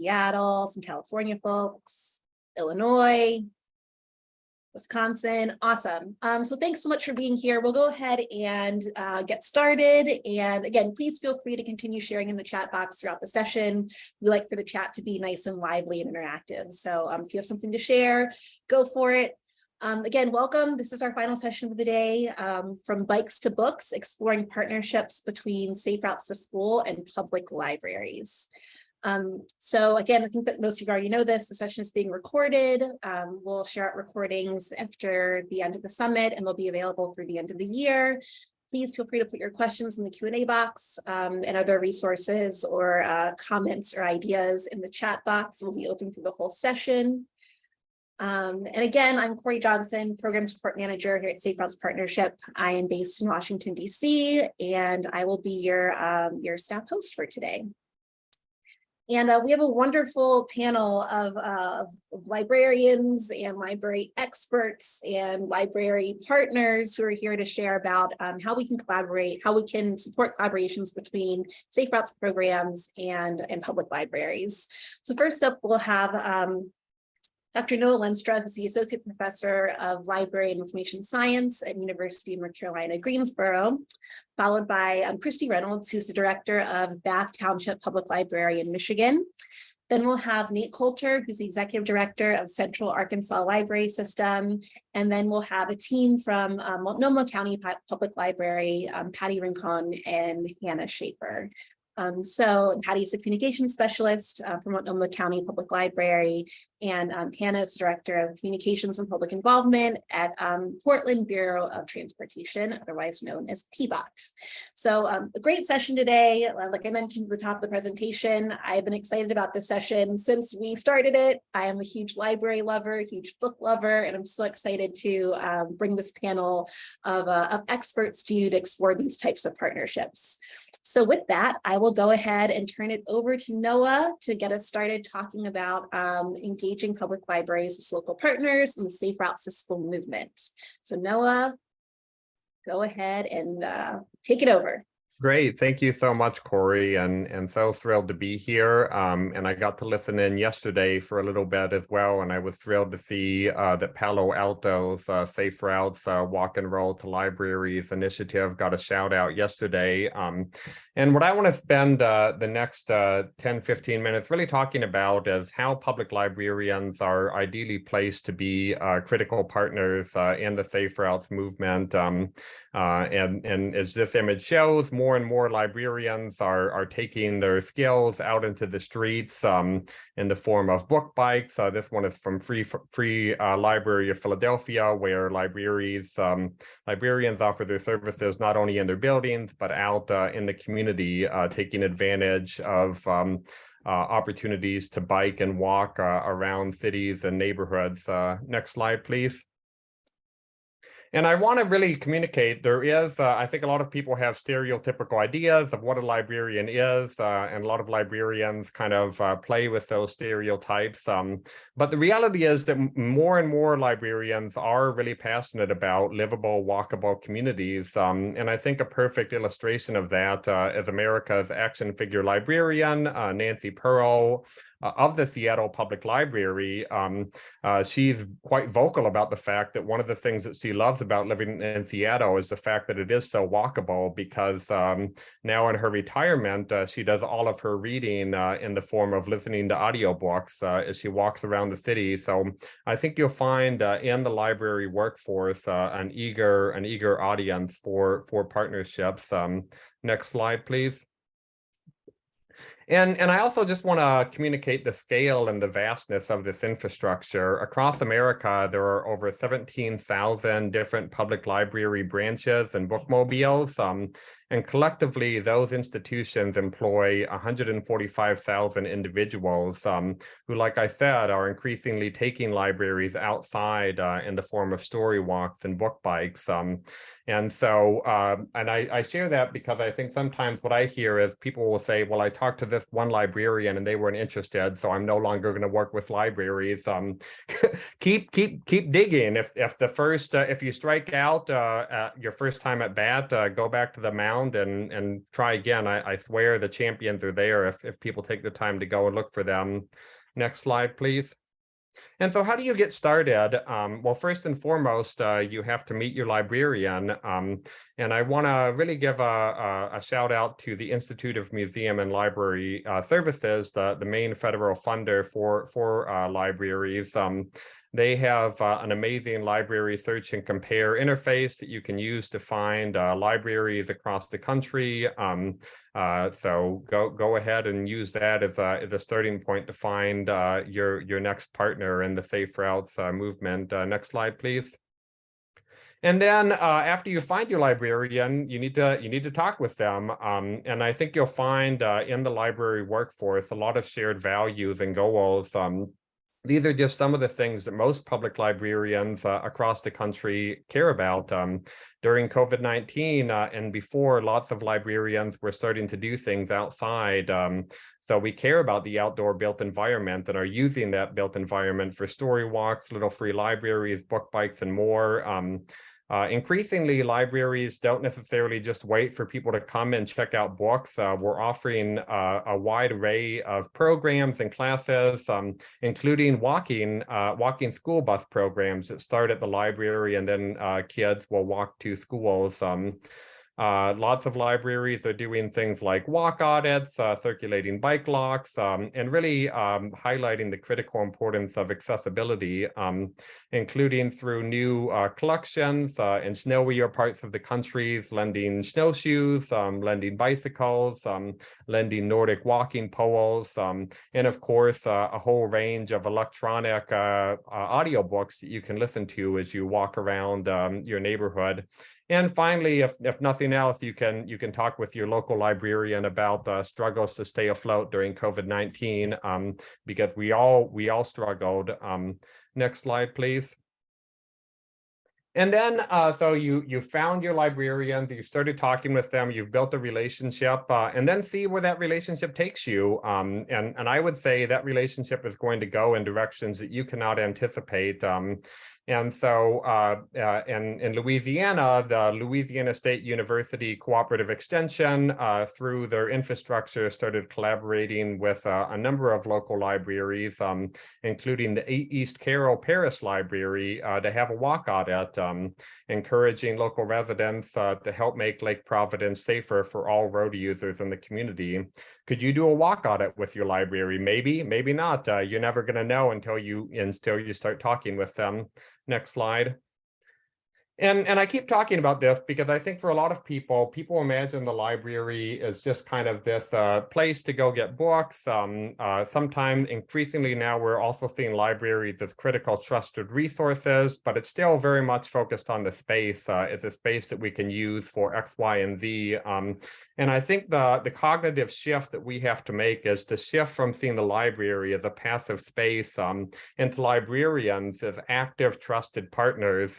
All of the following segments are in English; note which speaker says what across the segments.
Speaker 1: Seattle, some California folks, Illinois, Wisconsin. Awesome. So thanks so much for being here. We'll go ahead and get started. And again, please feel free to continue sharing in the chat box throughout the session. We like for the chat to be nice and lively and interactive. So if you have something to share, go for it. Again, welcome. This is our final session of the day, from bikes to books, exploring partnerships between safe routes to school and public libraries. So again, I think that most of you already know this. The session is being recorded. We'll share out recordings after the end of the summit, and they'll be available through the end of the year. Please feel free to put your questions in the Q&A box, and other resources or comments or ideas in the chat box. We'll be open through the whole session. And again, I'm Corey Johnson, Program Support Manager here at Safe Routes Partnership. I am based in Washington, D.C., and I will be your staff host for today. And we have a wonderful panel of librarians and library experts and library partners who are here to share about how we can collaborate, how we can support collaborations between Safe Routes programs and public libraries. So first up, we'll have Dr. Noah Lenstra, who's the Associate Professor of Library and Information Science at University of North Carolina, Greensboro, followed by Christy Reynolds, who's the Director of Bath Township Public Library in Michigan. Then we'll have Nate Coulter, who's the Executive Director of Central Arkansas Library System. And then we'll have a team from Multnomah County Public Library, Patty Rincon and Hannah Schaefer. So Patty's a communications specialist from Multnomah County Public Library, and Hannah is Director of Communications and Public Involvement at Portland Bureau of Transportation, otherwise known as PBOT. So a great session today. Like I mentioned at the top of the presentation, I've been excited about this session since we started it. I am a huge library lover, huge book lover, and I'm so excited to bring this panel of experts to you to explore these types of partnerships. So with that, I will go ahead and turn it over to Noah to get us started talking about engaging public libraries as local partners in the Safe Routes to School movement. So Noah, go ahead and take it over.
Speaker 2: Great. Thank you so much, Corey, and so thrilled to be here. And I got to listen in yesterday for a little bit as well, and I was thrilled to see that Palo Alto's Safe Routes Walk and Roll to Libraries initiative got a shout out yesterday. And what I want to spend the next 10, 15 minutes really talking about is how public librarians are ideally placed to be critical partners in the Safe Routes movement. And as this image shows, more and more librarians are taking their skills out into the streets in the form of book bikes. This one is from Free Library of Philadelphia, where librarians offer their services not only in their buildings, but out in the community, taking advantage of opportunities to bike and walk around cities and neighborhoods. Next slide, please. And I want to really communicate, there is, I think a lot of people have stereotypical ideas of what a librarian is, and a lot of librarians kind of play with those stereotypes. But the reality is that more and more librarians are really passionate about livable, walkable communities. And I think a perfect illustration of that is America's action figure librarian, Nancy Pearl, of the Seattle Public Library. She's quite vocal about the fact that one of the things that she loves about living in Seattle is the fact that it is so walkable, because now in her retirement, she does all of her reading in the form of listening to audiobooks as she walks around the city. So I think you'll find in the library workforce an eager audience for partnerships. Next slide, please. And I also just want to communicate the scale and the vastness of this infrastructure. Across America, there are over 17,000 different public library branches and bookmobiles. And collectively, those institutions employ 145,000 individuals who, like I said, are increasingly taking libraries outside in the form of story walks and book bikes. And so, and I share that because I think sometimes what I hear is people will say, well, I talked to this one librarian and they weren't interested, so I'm no longer going to work with libraries. Keep digging. If you strike out your first time at bat, go back to the mound around and try again. I swear the champions are there if people take the time to go and look for them. Next slide, please. And so how do you get started? Well, first and foremost, you have to meet your librarian. And I want to really give a shout out to the Institute of Museum and Library Services, the main federal funder for libraries. They have an amazing library search and compare interface that you can use to find libraries across the country. So go ahead and use that as a starting point to find your next partner in the Safe Routes movement. Next slide, please. And then after you find your librarian, you need to talk with them. And I think you'll find in the library workforce a lot of shared values and goals. These are just some of the things that most public librarians across the country care about. During COVID-19 and before, lots of librarians were starting to do things outside. So we care about the outdoor built environment and are using that built environment for story walks, little free libraries, book bikes, and more. Increasingly, libraries don't necessarily just wait for people to come and check out books. We're offering a wide array of programs and classes, including walking school bus programs that start at the library, and then kids will walk to schools. Lots of libraries are doing things like walk audits, circulating bike locks, and really highlighting the critical importance of accessibility, including through new collections in snowier parts of the country, lending snowshoes, lending bicycles, lending Nordic walking poles, and of course, a whole range of electronic audiobooks that you can listen to as you walk around your neighborhood. And finally, if nothing else, you can talk with your local librarian about struggles to stay afloat during COVID-19, because we all struggled. Next slide, please. And then, so you found your librarians, you started talking with them, you've built a relationship, and then see where that relationship takes you. And I would say that relationship is going to go in directions that you cannot anticipate. And so in Louisiana, the Louisiana State University Cooperative Extension, through their infrastructure, started collaborating with a number of local libraries, including the East Carroll Parish Library, to have a walk audit, encouraging local residents to help make Lake Providence safer for all road users in the community. Could you do a walk audit with your library? Maybe, maybe not. You're never going to know until you start talking with them. Next slide. And I keep talking about this because I think for a lot of people imagine the library is just kind of this place to go get books. Sometimes, increasingly now, we're also seeing libraries as critical, trusted resources, but it's still very much focused on the space. It's a space that we can use for X, Y, and Z. And I think the cognitive shift that we have to make is to shift from seeing the library as a passive space into librarians as active, trusted partners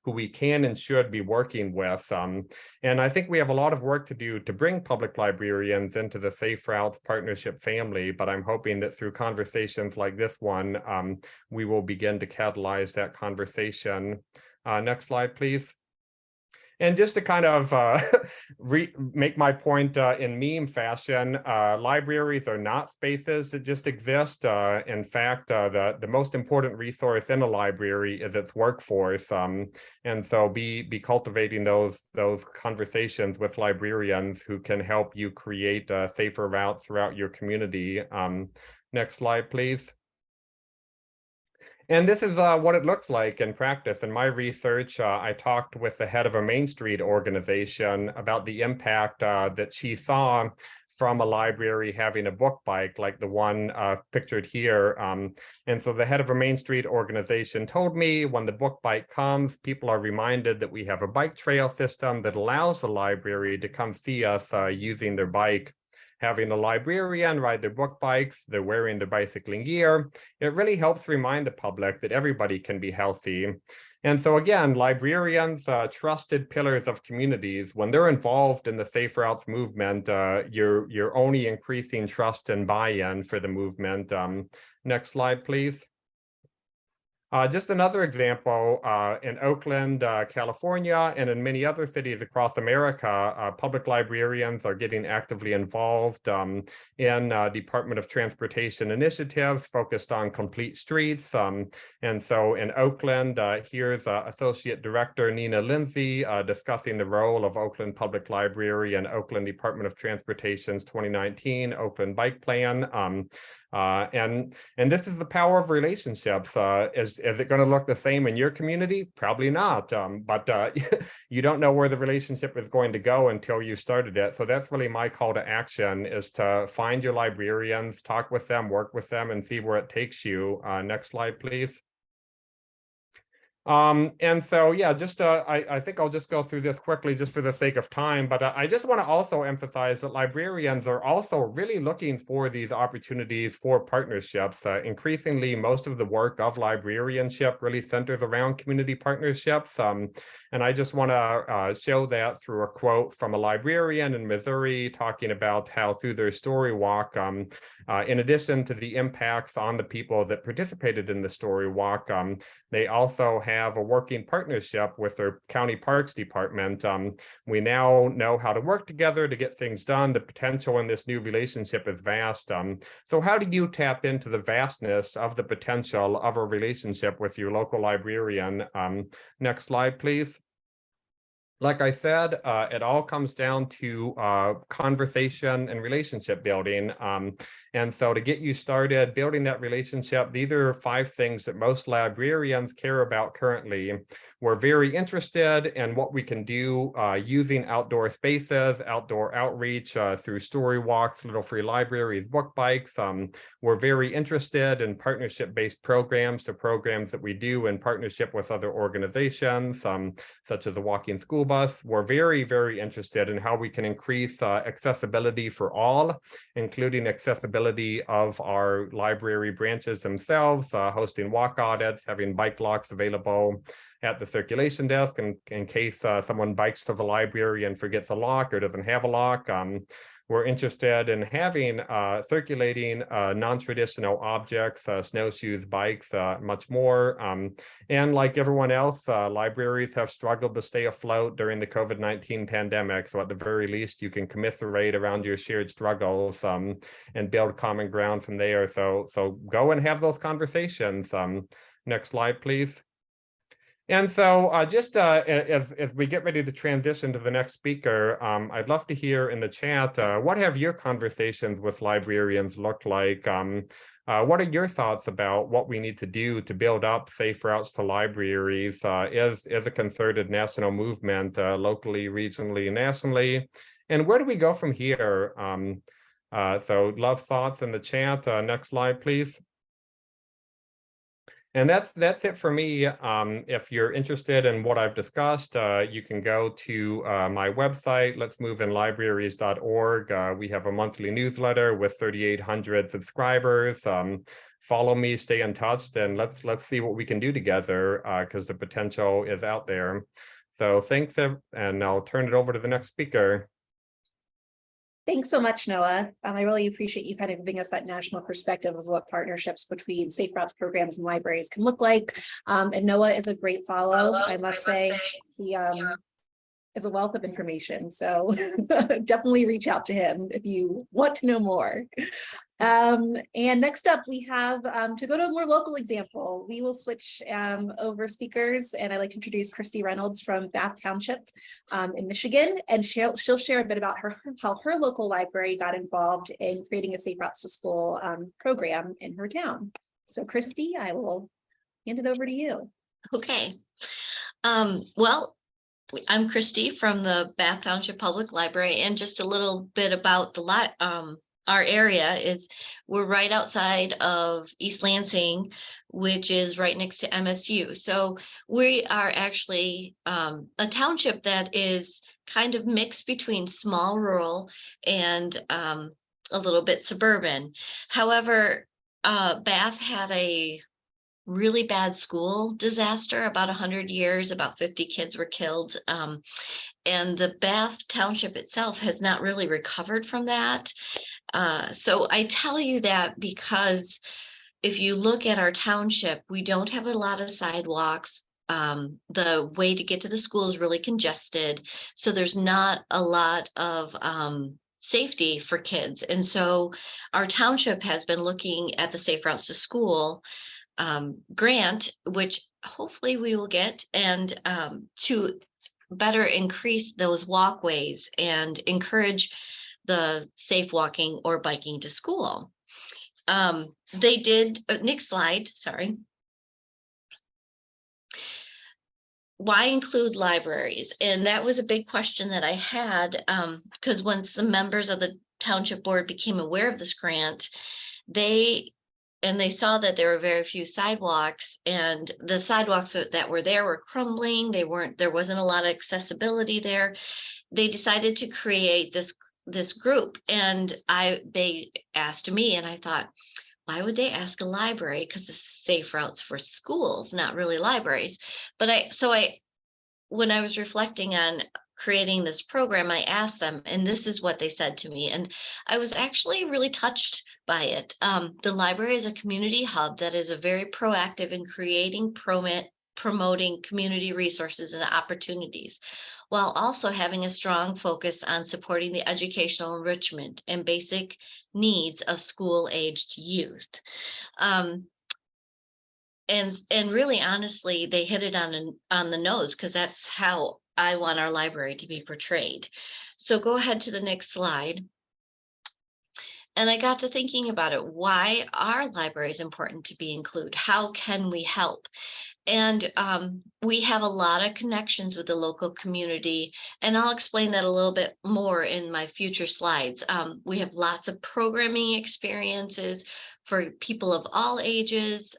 Speaker 2: who we can and should be working with. And I think we have a lot of work to do to bring public librarians into the Safe Routes partnership family, but I'm hoping that through conversations like this one, we will begin to catalyze that conversation. Next slide, please. And just to kind of make my point in meme fashion, libraries are not spaces that just exist. In fact, the most important resource in a library is its workforce. And so be cultivating those conversations with librarians who can help you create safer routes throughout your community. Next slide, please. And this is what it looks like in practice. In my research, I talked with the head of a Main Street organization about the impact that she saw from a library having a book bike like the one pictured here. And so the head of a Main Street organization told me when the book bike comes, people are reminded that we have a bike trail system that allows the library to come see us using their bike. Having a librarian ride their book bikes, they're wearing their bicycling gear. It really helps remind the public that everybody can be healthy. And so again, librarians, trusted pillars of communities, when they're involved in the Safe Routes movement, you're only increasing trust and buy-in for the movement. Next slide, please. Just another example, in Oakland, California, and in many other cities across America, public librarians are getting actively involved in Department of Transportation initiatives focused on complete streets. And so in Oakland, here's Associate Director Nina Lindsay discussing the role of Oakland Public Library and Oakland Department of Transportation's 2019 Oakland Bike Plan. And this is the power of relationships. Is it going to look the same in your community? Probably not. But you don't know where the relationship is going to go until you started it. So that's really my call to action, is to find your librarians, talk with them, work with them, and see where it takes you. Next slide, please. And so, yeah, just I think I'll just go through this quickly just for the sake of time, but I just want to also emphasize that librarians are also really looking for these opportunities for partnerships. Increasingly, most of the work of librarianship really centers around community partnerships. And I just want to show that through a quote from a librarian in Missouri talking about how through their story walk, in addition to the impacts on the people that participated in the story walk, they also have a working partnership with their county parks department. We now know how to work together to get things done. The potential in this new relationship is vast. So how do you tap into the vastness of the potential of a relationship with your local librarian? Next slide, please. Like I said, it all comes down to conversation and relationship building. And so to get you started building that relationship, these are 5 things that most librarians care about currently. We're very interested in what we can do using outdoor spaces, outdoor outreach through story walks, Little Free Libraries, book bikes. We're very interested in partnership-based programs, so programs that we do in partnership with other organizations, such as the Walking School Bus. We're very, very interested in how we can increase accessibility for all, including accessibility of our library branches themselves, hosting walk audits, having bike locks available at the circulation desk in case someone bikes to the library and forgets a lock or doesn't have a lock. We're interested in having circulating non-traditional objects, snowshoes, bikes, much more. And like everyone else, libraries have struggled to stay afloat during the COVID-19 pandemic. So at the very least, you can commiserate around your shared struggles and build common ground from there. So go and have those conversations. Next slide, please. And so just as we get ready to transition to the next speaker, I'd love to hear in the chat, what have your conversations with librarians looked like? What are your thoughts about what we need to do to build up safe routes to libraries as a concerted national movement, locally, regionally, nationally? And where do we go from here? So love thoughts in the chat. Next slide, please. And that's it for me. If you're interested in what I've discussed, you can go to my website, letsmoveinlibraries.org. We have a monthly newsletter with 3,800 subscribers. Follow me, stay in touch, and let's see what we can do together, because the potential is out there. So thanks, and I'll turn it over to the next speaker.
Speaker 1: Thanks so much, Noah. I really appreciate you kind of giving us that national perspective of what partnerships between Safe Routes programs and libraries can look like. And Noah is a great follow, I must say. He is a wealth of information, so definitely reach out to him if you want to know more. And next up, we have, to go to a more local example, we will switch over speakers, and I'd like to introduce Christy Reynolds from Bath Township in Michigan, and she'll share a bit about how her local library got involved in creating a Safe Routes to School program in her town. So Christy, I will hand it over to you.
Speaker 3: Okay. Well, I'm Christy from the Bath Township Public Library, and just a little bit about the our area is we're right outside of East Lansing, which is right next to MSU. So we are actually a township that is kind of mixed between small rural and a little bit suburban. However, Bath had a really bad school disaster about 100 years, about 50 kids were killed, and the Bath Township itself has not really recovered from that. So I tell you that because if you look at our township, we don't have a lot of sidewalks. The way to get to the school is really congested, so there's not a lot of safety for kids. And so our township has been looking at the Safe Routes to School grant, which hopefully we will get, and to better increase those walkways and encourage the safe walking or biking to school. They did, next slide, sorry. Why include libraries? And that was a big question that I had, because when some members of the township board became aware of this grant, they saw that there were very few sidewalks, and the sidewalks that were there were crumbling. There wasn't a lot of accessibility there. They decided to create this group, and they asked me, and I thought, why would they ask a library? Because the safe routes for schools, not really libraries. But when I was reflecting on creating this program, I asked them, and this is what they said to me, and I was actually really touched by it. The library is a community hub that is a very proactive in creating, promoting community resources and opportunities, while also having a strong focus on supporting the educational enrichment and basic needs of school-aged youth. And really, honestly, they hit it on the nose, because that's how I want our library to be portrayed. So go ahead to the next slide. And I got to thinking about it. Why are libraries important to be included? How can we help? And we have a lot of connections with the local community, and I'll explain that a little bit more in my future slides. We have lots of programming experiences for people of all ages,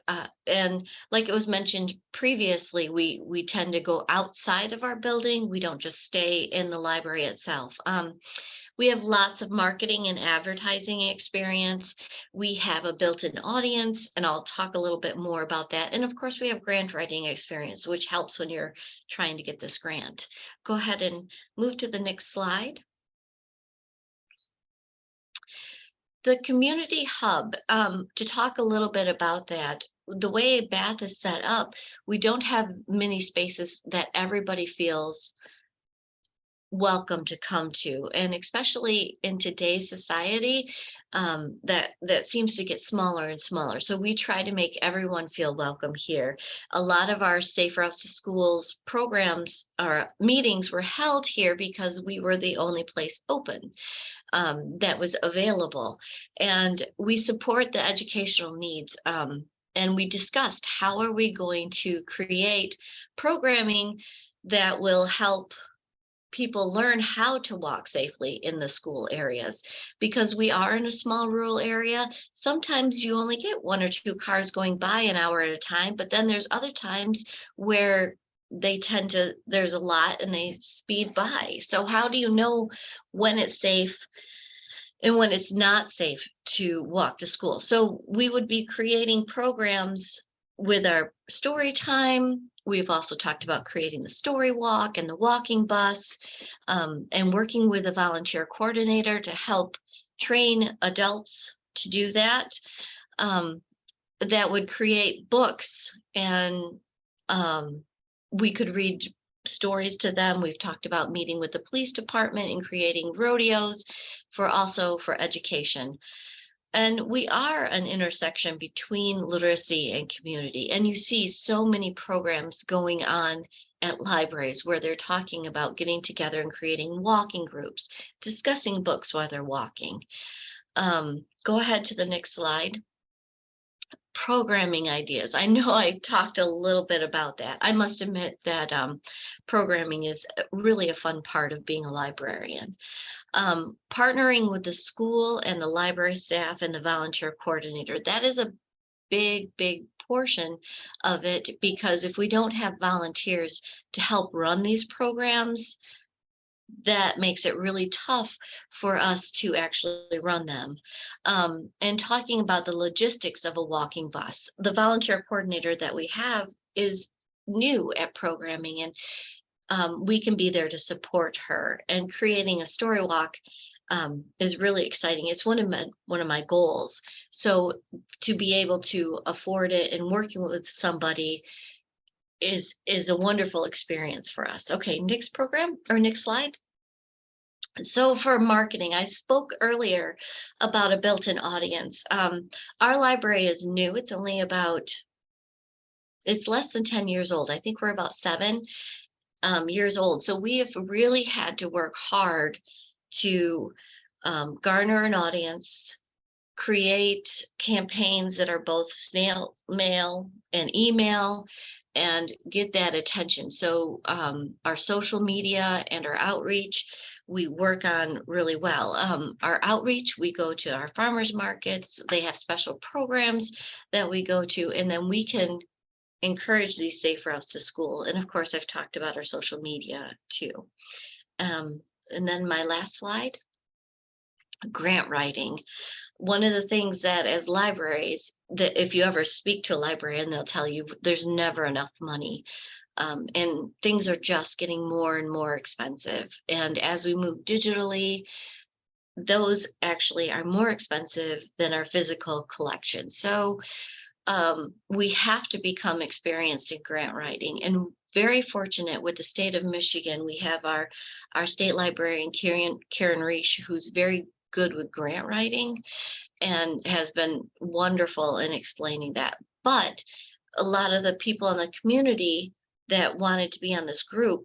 Speaker 3: and like it was mentioned previously, we tend to go outside of our building. We don't just stay in the library itself. We have lots of marketing and advertising experience. We have a built-in audience, and I'll talk a little bit more about that. And of course, we have grant writing experience, which helps when you're trying to get this grant. Go ahead and move to the next slide. The community hub, to talk a little bit about that. The way Bath is set up, we don't have many spaces that everybody feels welcome to come to, and especially in today's society, that seems to get smaller and smaller. So we try to make everyone feel welcome here. A lot of our Safe Routes to Schools programs or meetings were held here because we were the only place open that was available, and we support the educational needs. And we discussed, how are we going to create programming that will help people learn how to walk safely in the school areas, because we are in a small rural area. Sometimes you only get 1 or 2 cars going by an hour at a time, but then there's other times where there's a lot and they speed by. So how do you know when it's safe and when it's not safe to walk to school? So we would be creating programs with our story time. We've also talked about creating the story walk and the walking bus, and working with a volunteer coordinator to help train adults to do that. That would create books, and we could read stories to them. We've talked about meeting with the police department and creating rodeos for education. And we are an intersection between literacy and community. And you see so many programs going on at libraries where they're talking about getting together and creating walking groups, discussing books while they're walking. Go ahead to the next slide. Programming ideas. I know I talked a little bit about that. I must admit that programming is really a fun part of being a librarian. Partnering with the school and the library staff and the volunteer coordinator, that is a big portion of it, because if we don't have volunteers to help run these programs, that makes it really tough for us to actually run them. And talking about the logistics of a walking bus, the volunteer coordinator that we have is new at programming, and we can be there to support her. And creating a story walk, is really exciting. It's one of my goals. So to be able to afford it and working with somebody is a wonderful experience for us. Okay, next program or next slide. So for marketing, I spoke earlier about a built-in audience. Our library is new. It's only it's less than 10 years old. I think we're about 7 years old. So we have really had to work hard to garner an audience, create campaigns that are both snail mail and email, and get that attention. So our social media and our outreach, we work on really well. Our outreach, we go to our farmers markets. They have special programs that we go to, and then we can encourage these safe routes to school. And of course, I've talked about our social media too. And then my last slide, grant writing. One of the things that as libraries, that if you ever speak to a librarian, they'll tell you there's never enough money. And things are just getting more and more expensive. And as we move digitally, those actually are more expensive than our physical collection. So we have to become experienced in grant writing, and very fortunate with the state of Michigan. We have our state librarian, Karen Reich, who's very good with grant writing and has been wonderful in explaining that. But a lot of the people in the community that wanted to be on this group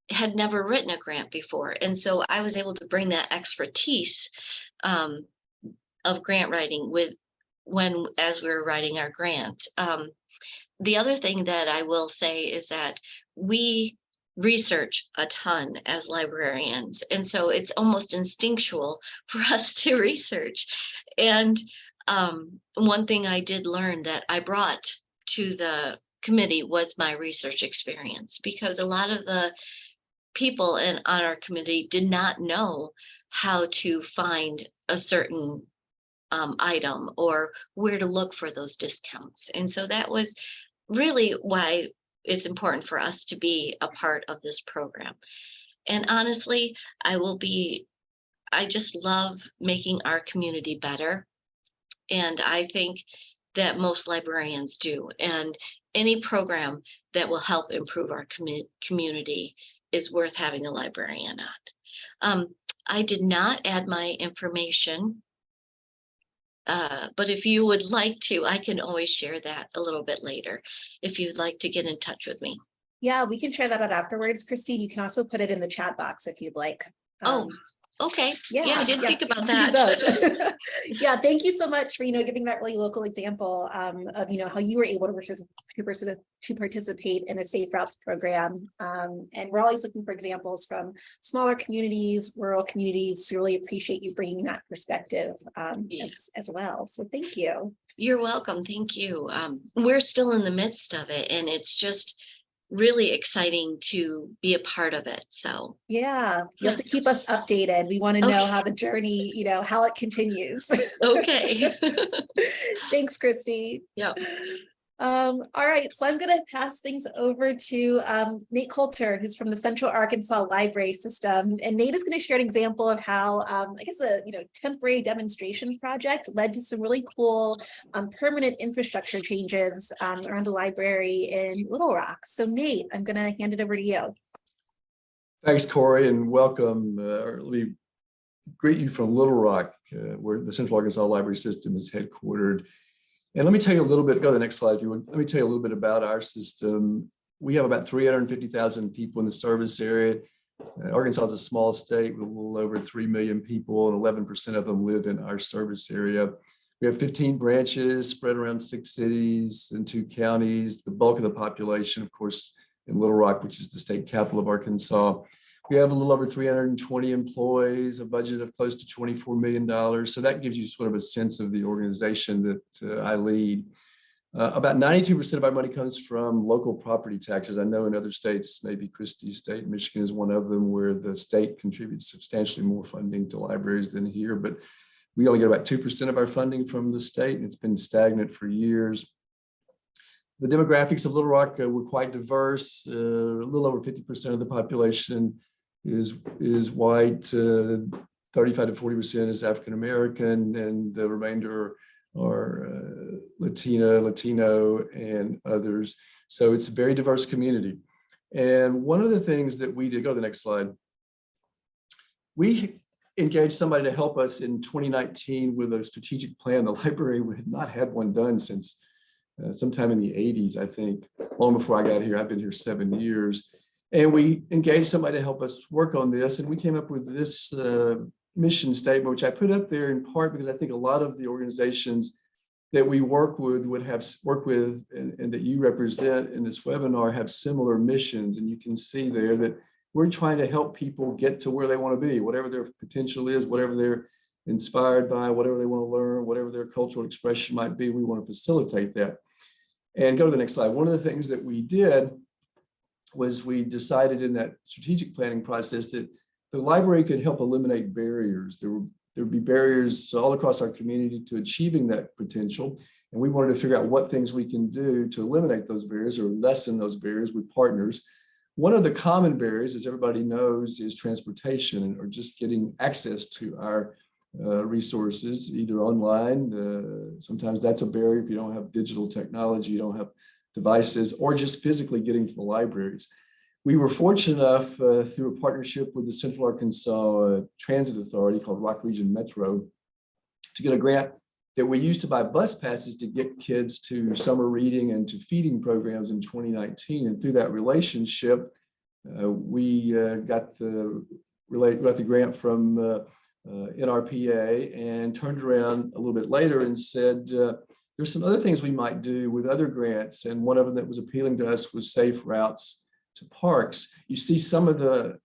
Speaker 3: had never written a grant before. And so I was able to bring that expertise of grant writing as we were writing our grant. The other thing that I will say is that we research a ton as librarians, and so it's almost instinctual for us to research. And one thing I did learn that I brought to the committee was my research experience, because a lot of the people on our committee did not know how to find a certain item or where to look for those discounts. And so that was really why it's important for us to be a part of this program. And honestly, I just love making our community better. And I think that most librarians do. And any program that will help improve our community is worth having a librarian on. I did not add my information, but if you would like to, I can always share that a little bit later if you'd like to get in touch with me.
Speaker 1: Yeah, we can share that out afterwards, Christine. You can also put it in the chat box if you'd like.
Speaker 3: Oh, okay. Yeah, I didn't think about
Speaker 1: we can do
Speaker 3: that.
Speaker 1: both. Yeah, thank you so much for giving that really local example of how you were able to participate in a Safe Routes program. And we're always looking for examples from smaller communities, rural communities. So really appreciate you bringing that perspective as well. So thank you.
Speaker 3: You're welcome. Thank you. We're still in the midst of it, and it's just really exciting to be a part of it. So
Speaker 1: yeah, you have to keep us updated. We want to know how the journey, how it continues.
Speaker 3: Okay.
Speaker 1: Thanks, Christy.
Speaker 3: Yeah.
Speaker 1: All right, so I'm going to pass things over to Nate Coulter, who's from the Central Arkansas Library System, and Nate is going to share an example of how I guess a temporary demonstration project led to some really cool permanent infrastructure changes around the library in Little Rock. So Nate, I'm going to hand it over to you.
Speaker 4: Thanks, Corey, and welcome. Let me greet you from Little Rock, where the Central Arkansas Library System is headquartered. And let me tell you a little bit, go to the next slide if you would. Let me tell you a little bit about our system. We have about 350,000 people in the service area. Arkansas is a small state with a little over 3 million people, and 11% of them live in our service area. We have 15 branches spread around 6 cities and 2 counties. The bulk of the population, of course, in Little Rock, which is the state capital of Arkansas. We have a little over 320 employees, a budget of close to $24 million. So that gives you sort of a sense of the organization that I lead. About 92% of our money comes from local property taxes. I know in other states, maybe Christie's state, Michigan is one of them, where the state contributes substantially more funding to libraries than here, but we only get about 2% of our funding from the state, and it's been stagnant for years. The demographics of Little Rock were quite diverse. A little over 50% of the population is white. 35 to 40% is African American, and the remainder are Latino, and others. So it's a very diverse community. And one of the things that we did, go to the next slide, we engaged somebody to help us in 2019 with a strategic plan. The library had not had one done since sometime in the 80s, I think, long before I got here. I've been here 7 years. And we engaged somebody to help us work on this. And we came up with this mission statement, which I put up there in part because I think a lot of the organizations that we work with and that you represent in this webinar have similar missions. And you can see there that we're trying to help people get to where they want to be, whatever their potential is, whatever they're inspired by, whatever they want to learn, whatever their cultural expression might be. We want to facilitate that. And go to the next slide. One of the things that we did was we decided in that strategic planning process that the library could help eliminate barriers. There would be barriers all across our community to achieving that potential. And we wanted to figure out what things we can do to eliminate those barriers or lessen those barriers with partners. One of the common barriers, as everybody knows, is transportation or just getting access to our resources, either online. Sometimes that's a barrier if you don't have digital technology, you don't have devices, or just physically getting to the libraries. We were fortunate enough through a partnership with the Central Arkansas Transit Authority called Rock Region Metro to get a grant that we used to buy bus passes to get kids to summer reading and to feeding programs in 2019. And through that relationship, we got the grant from NRPA and turned around a little bit later and said, there's some other things we might do with other grants. And one of them that was appealing to us was safe routes to parks. You see some of the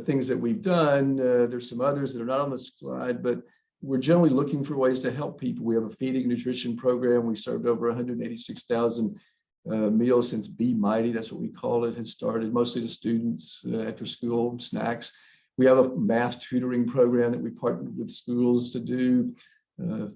Speaker 4: things that we've done. There's some others that are not on the slide, but we're generally looking for ways to help people. We have a feeding nutrition program. We served over 186,000 meals since Be Mighty, that's what we call it, has started, mostly to students after school snacks. We have a math tutoring program that we partnered with schools to do,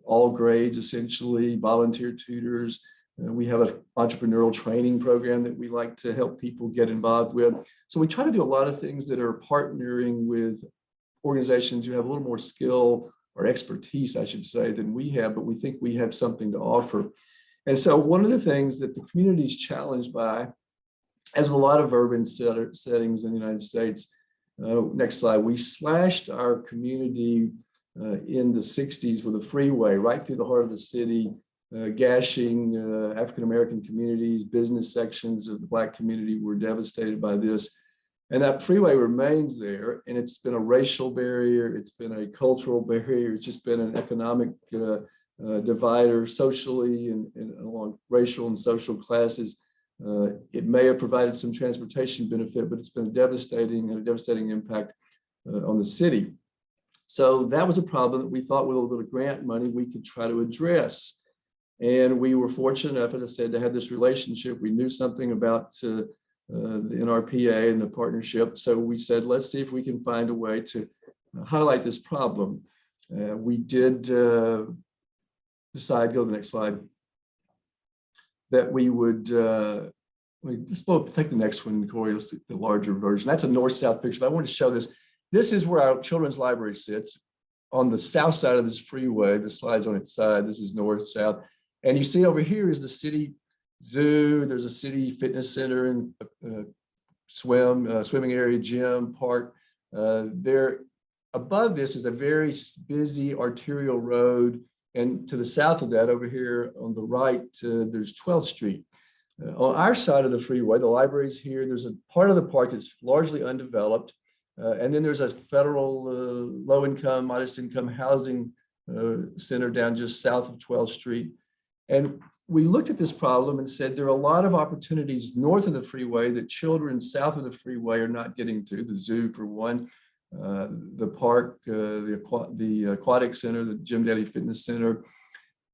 Speaker 4: all grades, essentially, volunteer tutors. We have an entrepreneurial training program that we like to help people get involved with. So we try to do a lot of things that are partnering with organizations who have a little more skill or expertise, I should say, than we have, but we think we have something to offer. And so one of the things that the community is challenged by, as with a lot of urban settings in the United States, next slide, we slashed our community in the 60s with a freeway right through the heart of the city, gashing African-American communities. Business sections of the Black community were devastated by this. And that freeway remains there, and it's been a racial barrier, it's been a cultural barrier, it's just been an economic divider socially and along racial and social classes. It may have provided some transportation benefit, but it's been a devastating impact on the city. So that was a problem that we thought with a little bit of grant money we could try to address. And we were fortunate enough, as I said, to have this relationship. We knew something about the NRPA and the partnership. So we said, let's see if we can find a way to highlight this problem. We did decide, go to the next slide, that we would, let's take the next one, Corey, let's do the larger version. That's a north-south picture, but I want to show this. This is where our children's library sits on the south side of this freeway. The slide's on its side. This is north-south. And you see over here is the city zoo. There's a city fitness center and swimming area, gym, park. There above this is a very busy arterial road. And to the south of that, over here on the right, there's 12th Street. On our side of the freeway, the library's here. There's a part of the park that's largely undeveloped. And then there's a federal low-income, modest-income housing center down just south of 12th Street. And we looked at this problem and said there are a lot of opportunities north of the freeway that children south of the freeway are not getting to. The zoo, for one, the park, the aquatic center, the Jim Daly Fitness Center,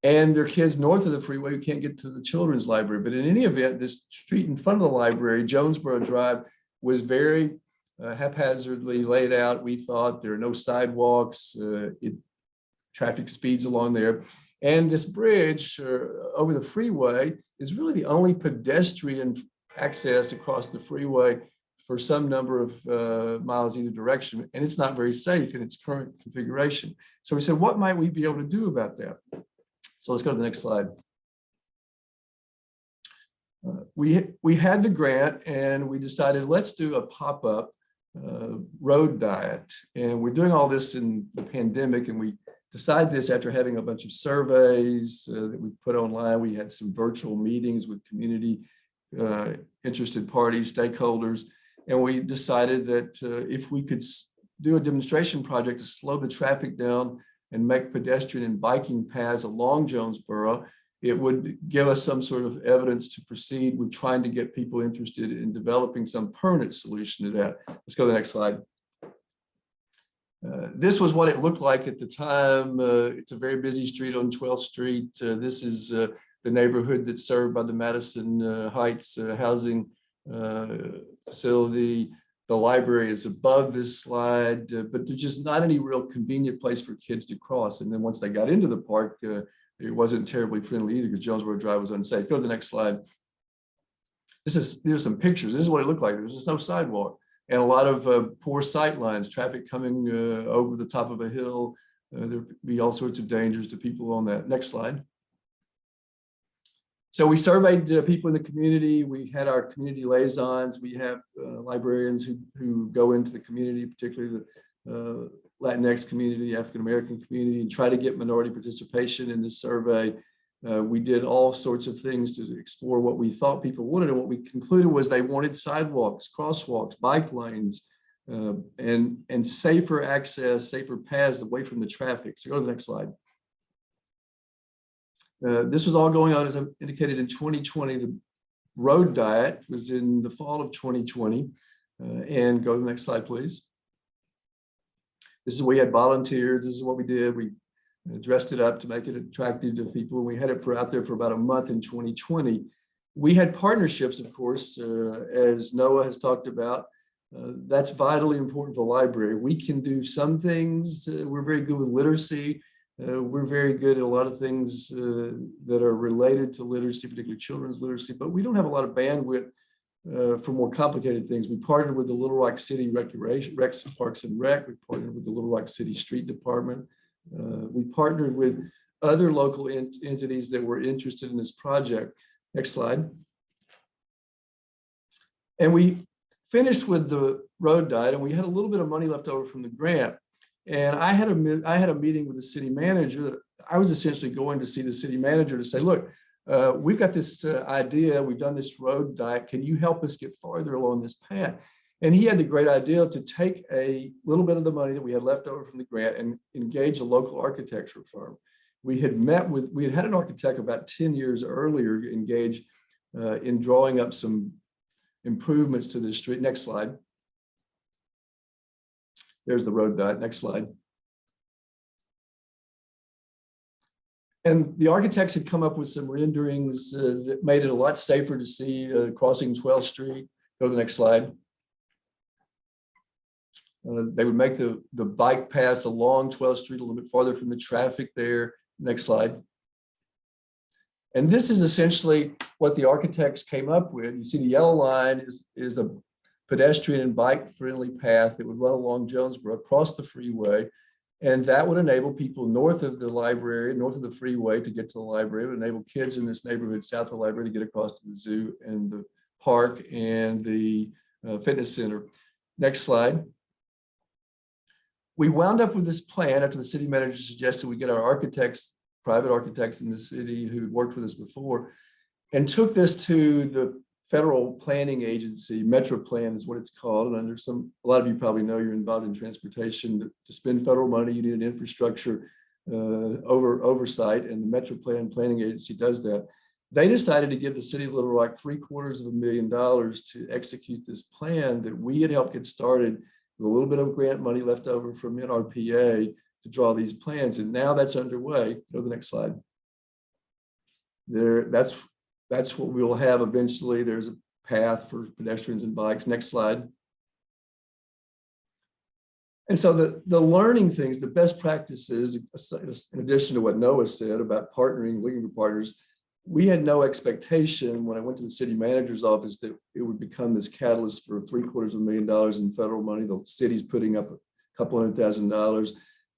Speaker 4: and there are kids north of the freeway who can't get to the children's library. But in any event, this street in front of the library, Jonesboro Drive, was very haphazardly laid out. We thought there are no sidewalks, traffic speeds along there. And this bridge over the freeway is really the only pedestrian access across the freeway for some number of miles either direction, and it's not very safe in its current configuration. So we said, what might we be able to do about that? So let's go to the next slide. We had the grant, and we decided, let's do a pop-up road diet. And we're doing all this in the pandemic, and we decided this after having a bunch of surveys that we put online. We had some virtual meetings with community interested parties, stakeholders, and we decided that if we could do a demonstration project to slow the traffic down and make pedestrian and biking paths along Jonesboro, it would give us some sort of evidence to proceed with trying to get people interested in developing some permanent solution to that. Let's go to the next slide. This was what it looked like at the time. It's a very busy street on 12th Street. This is the neighborhood that's served by the Madison Heights housing facility. The library is above this slide, but there's just not any real convenient place for kids to cross. And then once they got into the park, it wasn't terribly friendly either because Jonesboro Drive was unsafe. Go to the next slide. These are some pictures. This is what it looked like. There was just no sidewalk and a lot of poor sight lines, traffic coming over the top of a hill. There'd be all sorts of dangers to people on that. Next slide. So we surveyed people in the community. We had our community liaisons. We have librarians who go into the community, particularly the Latinx community, African-American community, and try to get minority participation in this survey. We did all sorts of things to explore what we thought people wanted, and what we concluded was they wanted sidewalks, crosswalks, bike lanes, and safer access, safer paths away from the traffic. So go to the next slide. This was all going on, as I indicated, in 2020. The road diet was in the fall of 2020. And go to the next slide, please. This is where we had volunteers. This is what we did. We dressed it up to make it attractive to people. We had it out there for about a month in 2020. We had partnerships, of course, as Noah has talked about. That's vitally important for the library. We can do some things. We're very good with literacy. We're very good at a lot of things that are related to literacy, particularly children's literacy, but we don't have a lot of bandwidth for more complicated things. We partnered with the Little Rock City Recreation, Parks and Rec. We partnered with the Little Rock City Street Department. We partnered with other local entities that were interested in this project. Next slide. And we finished with the road diet, and we had a little bit of money left over from the grant. And I had a meeting with the city manager. I was essentially going to see the city manager to say, look, we've got this idea. We've done this road diet. Can you help us get farther along this path? And he had the great idea to take a little bit of the money that we had left over from the grant and engage a local architecture firm. We had had an architect about 10 years earlier engaged in drawing up some improvements to the street. Next slide. There's the road diet. Next slide. And the architects had come up with some renderings that made it a lot safer to see crossing 12th Street. Go to the next slide. They would make the bike paths along 12th Street a little bit farther from the traffic there. Next slide. And this is essentially what the architects came up with. You see the yellow line is a pedestrian and bike friendly path that would run along Jonesboro across the freeway. And that would enable people north of the library, north of the freeway to get to the library. It would enable kids in this neighborhood south of the library to get across to the zoo and the park and the fitness center. Next slide. We wound up with this plan after the city manager suggested we get our architects, private architects in the city who'd worked with us before, and took this to the federal planning agency. Metro Plan is what it's called. And under a lot of you probably know you're involved in transportation. To spend federal money, you need an infrastructure oversight, and the Metro Plan planning agency does that. They decided to give the city of Little Rock $750,000 to execute this plan that we had helped get started with a little bit of grant money left over from NRPA to draw these plans. And now that's underway. Go to the next slide. That's what we'll have eventually. There's a path for pedestrians and bikes. Next slide. And so the learning things, the best practices, in addition to what Noah said about partnering, looking for partners, we had no expectation when I went to the city manager's office that it would become this catalyst for $750,000 in federal money. The city's putting up a couple $100,000.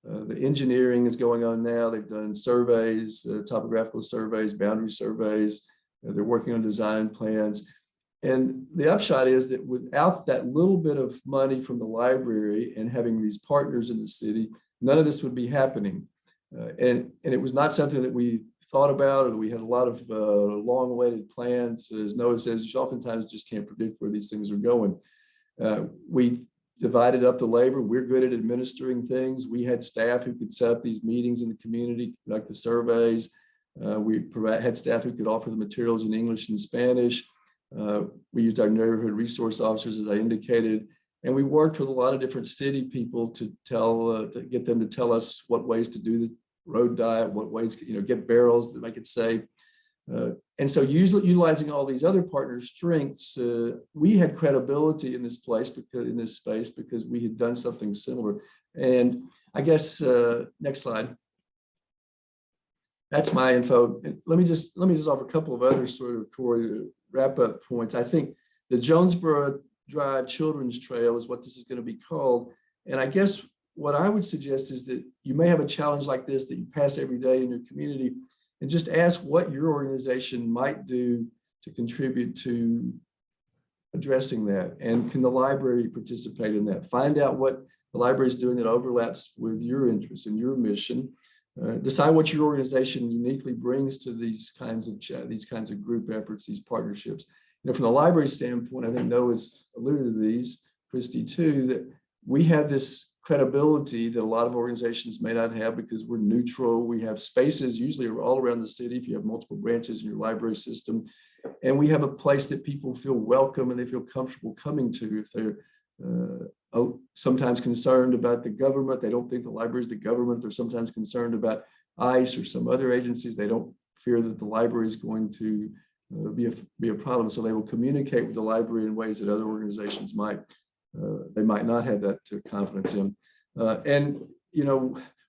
Speaker 4: The engineering is going on now. They've done surveys, topographical surveys, boundary surveys. They're working on design plans. And the upshot is that without that little bit of money from the library and having these partners in the city, none of this would be happening. And it was not something that we thought about, or we had a lot of long-awaited plans. As Noah says, you oftentimes just can't predict where these things are going. We divided up the labor. We're good at administering things. We had staff who could set up these meetings in the community, conduct the surveys. We had staff who could offer the materials in English and Spanish. We used our neighborhood resource officers, as I indicated, and we worked with a lot of different city people to get them to tell us what ways to do the road diet, what ways, get barrels to make it safe. And so utilizing all these other partners' strengths, we had credibility in this space because we had done something similar. And I guess next slide. That's my info. And let me just offer a couple of other sort of wrap up points. I think the Jonesboro Drive Children's Trail is what this is going to be called. And I guess what I would suggest is that you may have a challenge like this that you pass every day in your community, and just ask what your organization might do to contribute to addressing that. And can the library participate in that? Find out what the library is doing that overlaps with your interests and your mission. Decide what your organization uniquely brings to these kinds of group efforts, these partnerships. From the library standpoint, I think Noah's alluded to these, Christy too, that we have this credibility that a lot of organizations may not have because we're neutral. We have spaces usually all around the city if you have multiple branches in your library system. And we have a place that people feel welcome and they feel comfortable coming to. If they're sometimes concerned about the government, they don't think the library is the government. They're sometimes concerned about ICE or some other agencies. They don't fear that the library is going to be a problem. So they will communicate with the library in ways that other organizations might not have that confidence in. And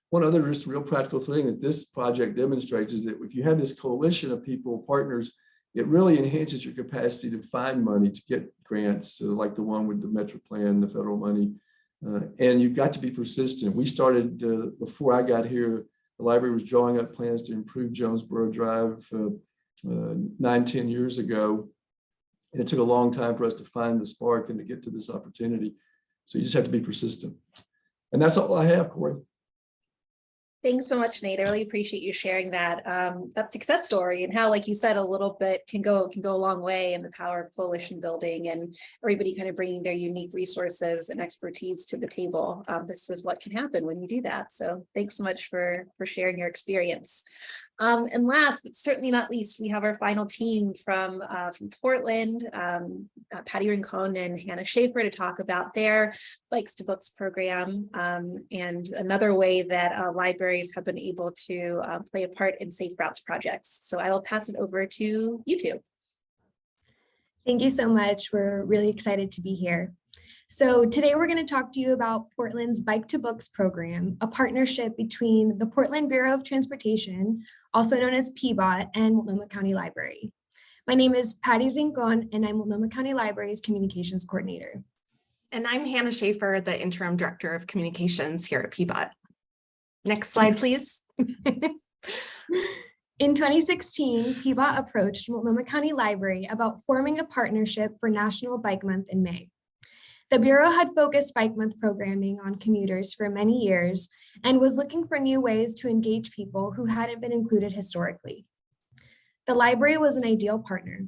Speaker 4: one other just real practical thing that this project demonstrates is that if you have this coalition of people, partners, it really enhances your capacity to find money, to get grants like the one with the Metro Plan, the federal money. And you've got to be persistent. We started, before I got here, the library was drawing up plans to improve Jonesboro Drive 9-10 years ago. And it took a long time for us to find the spark and to get to this opportunity. So you just have to be persistent. And that's all I have, Corey.
Speaker 1: Thanks so much, Nate. I really appreciate you sharing that success story and how, like you said, a little bit can go a long way in the power of coalition building and everybody kind of bringing their unique resources and expertise to the table. This is what can happen when you do that. So thanks so much for sharing your experience. And last, but certainly not least, we have our final team from Portland, Patty Rincon and Hannah Schaefer, to talk about their Bikes to Books program and another way that libraries have been able to play a part in Safe Routes projects. So I will pass it over to you two.
Speaker 5: Thank you so much. We're really excited to be here. So today we're going to talk to you about Portland's Bike to Books program, a partnership between the Portland Bureau of Transportation, also known as PBOT, and Multnomah County Library. My name is Patty Rincon, and I'm Multnomah County Library's Communications Coordinator.
Speaker 6: And I'm Hannah Schaefer, the Interim Director of Communications here at PBOT. Next slide, please.
Speaker 5: In 2016, PBOT approached Multnomah County Library about forming a partnership for National Bike Month in May. The Bureau had focused Bike Month programming on commuters for many years and was looking for new ways to engage people who hadn't been included historically. The library was an ideal partner.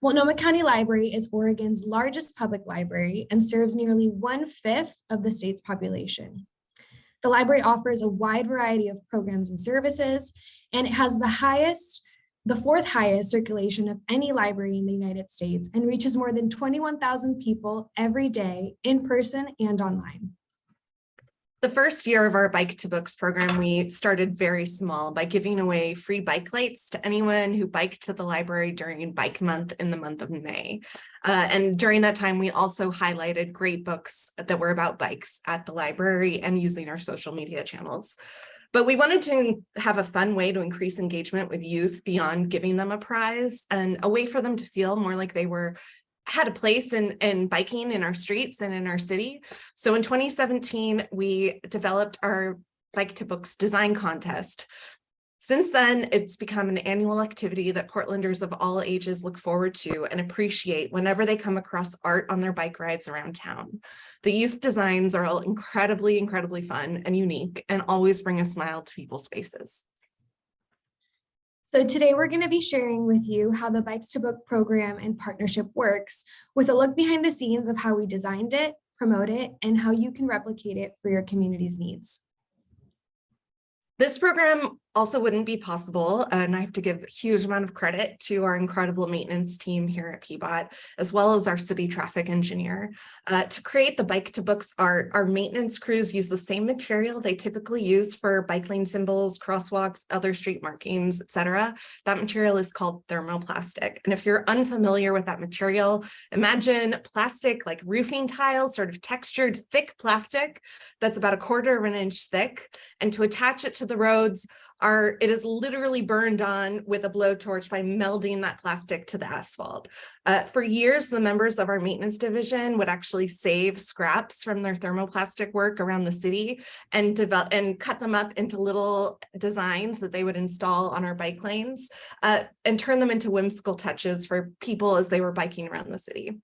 Speaker 5: Multnomah County Library is Oregon's largest public library and serves nearly 1/5 of the state's population. The library offers a wide variety of programs and services, and it has the fourth highest circulation of any library in the United States and reaches more than 21,000 people every day in person and online.
Speaker 6: The first year of our Bike to Books program, we started very small by giving away free bike lights to anyone who biked to the library during Bike Month in the month of May. And during that time, we also highlighted great books that were about bikes at the library and using our social media channels. But we wanted to have a fun way to increase engagement with youth beyond giving them a prize, and a way for them to feel more like they had a place in biking in our streets and in our city. So in 2017, we developed our Bike to Books design contest. Since then, it's become an annual activity that Portlanders of all ages look forward to and appreciate whenever they come across art on their bike rides around town. The youth designs are all incredibly, incredibly fun and unique, and always bring a smile to people's faces.
Speaker 5: So today we're going to be sharing with you how the Bikes to Book program and partnership works, with a look behind the scenes of how we designed it, promote it, and how you can replicate it for your community's needs.
Speaker 6: This program also wouldn't be possible, and I have to give a huge amount of credit to our incredible maintenance team here at PBOT, as well as our city traffic engineer. To create the Bike to Books art, our maintenance crews use the same material they typically use for bike lane symbols, crosswalks, other street markings, etc. That material is called thermoplastic. And if you're unfamiliar with that material, imagine plastic like roofing tiles, sort of textured, thick plastic that's about 1/4 of an inch thick. And to attach it to the roads, it is literally burned on with a blowtorch by melding that plastic to the asphalt. For years, the members of our maintenance division would actually save scraps from their thermoplastic work around the city and cut them up into little designs that they would install on our bike lanes, and turn them into whimsical touches for people as they were biking around the city.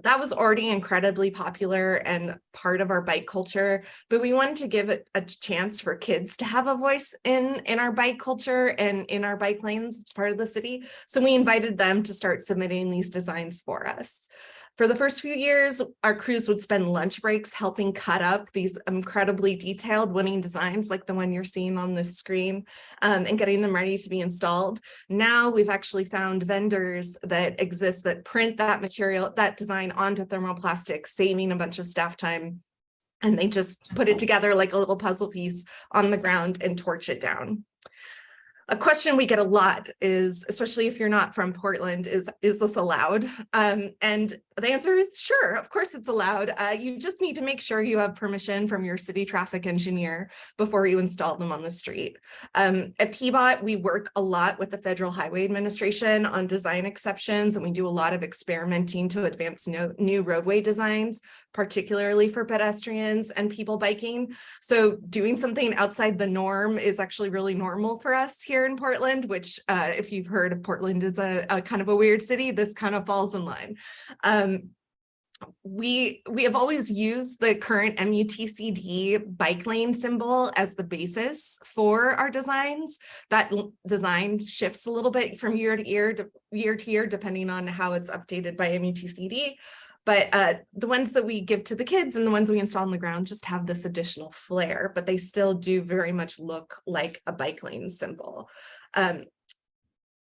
Speaker 6: That was already incredibly popular and part of our bike culture, but we wanted to give it a chance for kids to have a voice in our bike culture and in our bike lanes as part of the city. So we invited them to start submitting these designs for us. For the first few years, our crews would spend lunch breaks helping cut up these incredibly detailed winning designs like the one you're seeing on this screen, and getting them ready to be installed. Now we've actually found vendors that exist that print that material, that design onto thermoplastic, saving a bunch of staff time. And they just put it together like a little puzzle piece on the ground and torch it down. A question we get a lot is, especially if you're not from Portland, is this allowed? And the answer is sure, of course it's allowed. You just need to make sure you have permission from your city traffic engineer before you install them on the street. At PBOT, we work a lot with the Federal Highway Administration on design exceptions, and we do a lot of experimenting to advance new roadway designs, particularly for pedestrians and people biking. So doing something outside the norm is actually really normal for us here in Portland, which if you've heard of Portland is a kind of a weird city, this kind of falls in line. We have always used the current MUTCD bike lane symbol as the basis for our designs. That design shifts a little bit from year to year, depending on how it's updated by MUTCD. But the ones that we give to the kids and the ones we install on the ground just have this additional flair, but they still do very much look like a bike lane symbol.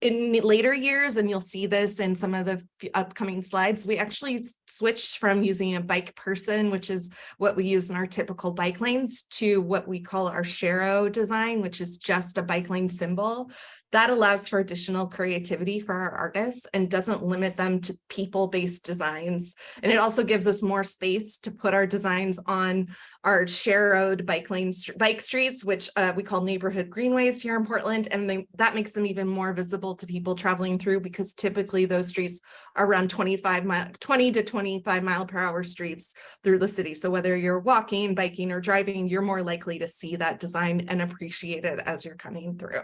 Speaker 6: In later years, and you'll see this in some of the upcoming slides, we actually switched from using a bike person, which is what we use in our typical bike lanes, to what we call our Shero design, which is just a bike lane symbol. That allows for additional creativity for our artists and doesn't limit them to people-based designs. And it also gives us more space to put our designs on our Sheroed bike streets, which we call neighborhood greenways here in Portland. And that makes them even more visible to people traveling through, because typically those streets are around 20 to 25 mile per hour streets through the city. So whether you're walking, biking, or driving, you're more likely to see that design and appreciate it as you're coming through.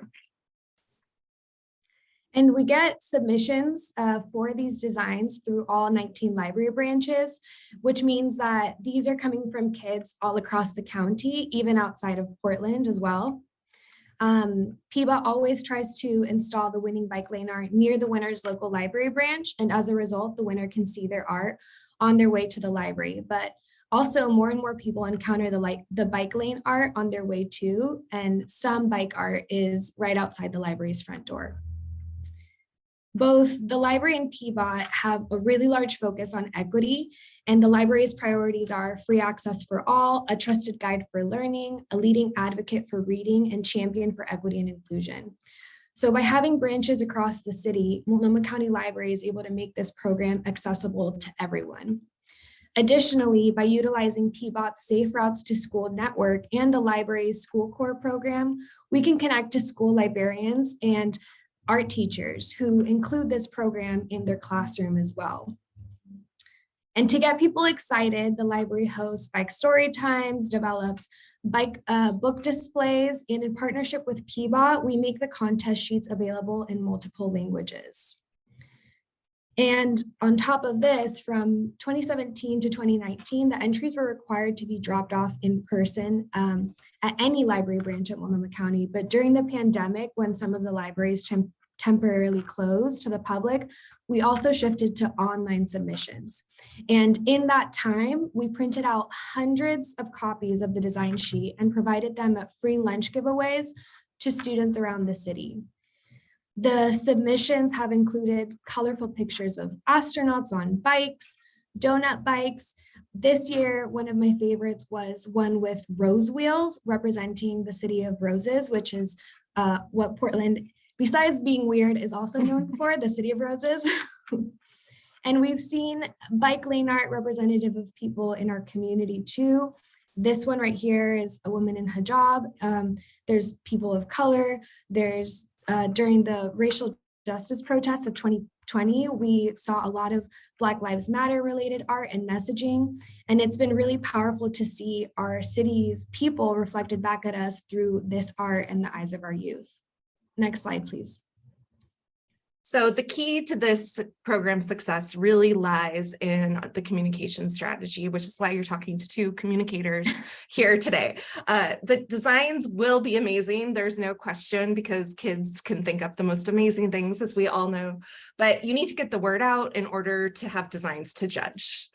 Speaker 5: And we get submissions for these designs through all 19 library branches, which means that these are coming from kids all across the county, even outside of Portland as well. PBOT always tries to install the winning bike lane art near the winner's local library branch, and as a result, the winner can see their art on their way to the library. But also, more and more people encounter the bike lane art on their way too, and some bike art is right outside the library's front door. Both the library and PBOT have a really large focus on equity, and the library's priorities are free access for all, a trusted guide for learning, a leading advocate for reading, and champion for equity and inclusion. So by having branches across the city, Multnomah County Library is able to make this program accessible to everyone. Additionally, by utilizing PBOT's Safe Routes to School network and the library's School Corps program, we can connect to school librarians and art teachers who include this program in their classroom as well. And to get people excited, the library hosts bike story times, develops bike book displays, and in partnership with PBOT, we make the contest sheets available in multiple languages. And on top of this, from 2017 to 2019, the entries were required to be dropped off in person at any library branch at Multnomah County. But during the pandemic, when some of the libraries temporarily closed to the public, we also shifted to online submissions. And in that time, we printed out hundreds of copies of the design sheet and provided them at free lunch giveaways to students around the city. The submissions have included colorful pictures of astronauts on bikes, donut bikes. This year, one of my favorites was one with rose wheels representing the city of roses, which is what Portland, besides being weird, is also known for, the city of roses. And we've seen bike lane art representative of people in our community too. This one right here is a woman in hijab. There's people of color. There's during the racial justice protests of 2020, we saw a lot of Black Lives Matter related art and messaging. And it's been really powerful to see our city's people reflected back at us through this art and the eyes of our youth. Next slide, please.
Speaker 6: So the key to this program's success really lies in the communication strategy, which is why you're talking to two communicators here today. The designs will be amazing. There's no question, because kids can think up the most amazing things, as we all know, but you need to get the word out in order to have designs to judge.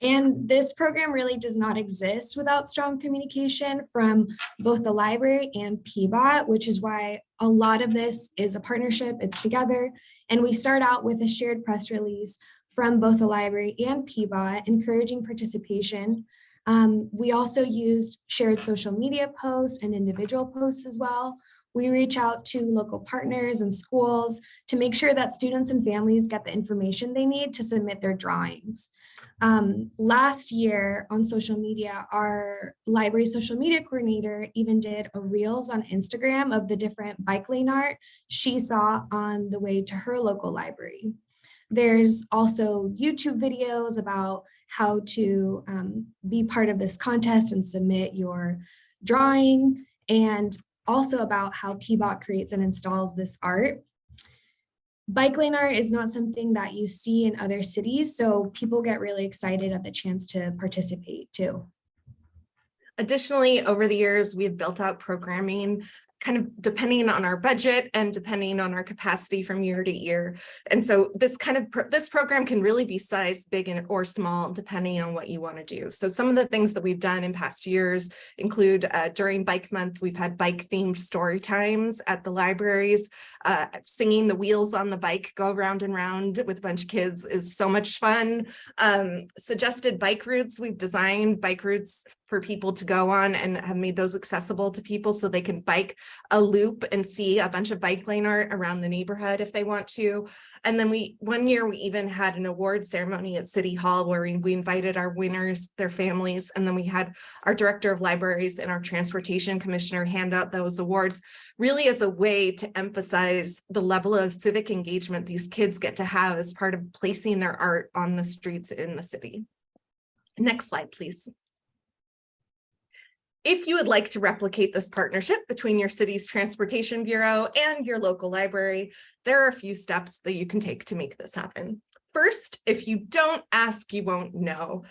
Speaker 5: And this program really does not exist without strong communication from both the library and PBOT, which is why a lot of this is a partnership, it's together. And we start out with a shared press release from both the library and PBOT, encouraging participation. We also used shared social media posts and individual posts as well. We reach out to local partners and schools to make sure that students and families get the information they need to submit their drawings. Last year on social media, our library social media coordinator even did a reels on Instagram of the different bike lane art she saw on the way to her local library. There's also YouTube videos about how to be part of this contest and submit your drawing, and also about how PBOT creates and installs this art. Bike lane art is not something that you see in other cities, so people get really excited at the chance to participate too.
Speaker 6: Additionally, over the years, we've built out programming kind of depending on our budget and depending on our capacity from year to year. And so this program can really be sized big or small depending on what you want to do. So some of the things that we've done in past years include during Bike Month, we've had bike themed story times at the libraries. Singing the wheels on the bike go round and round with a bunch of kids is so much fun. Suggested bike routes, we've designed bike routes for people to go on and have made those accessible to people so they can bike a loop and see a bunch of bike lane art around the neighborhood if they want to. And then one year we even had an award ceremony at City Hall where we invited our winners, their families, and then we had our director of libraries and our transportation commissioner hand out those awards, really as a way to emphasize the level of civic engagement these kids get to have as part of placing their art on the streets in the city. Next slide, please. If you would like to replicate this partnership between your city's transportation bureau and your local library, there are a few steps that you can take to make this happen. First, if you don't ask, you won't know.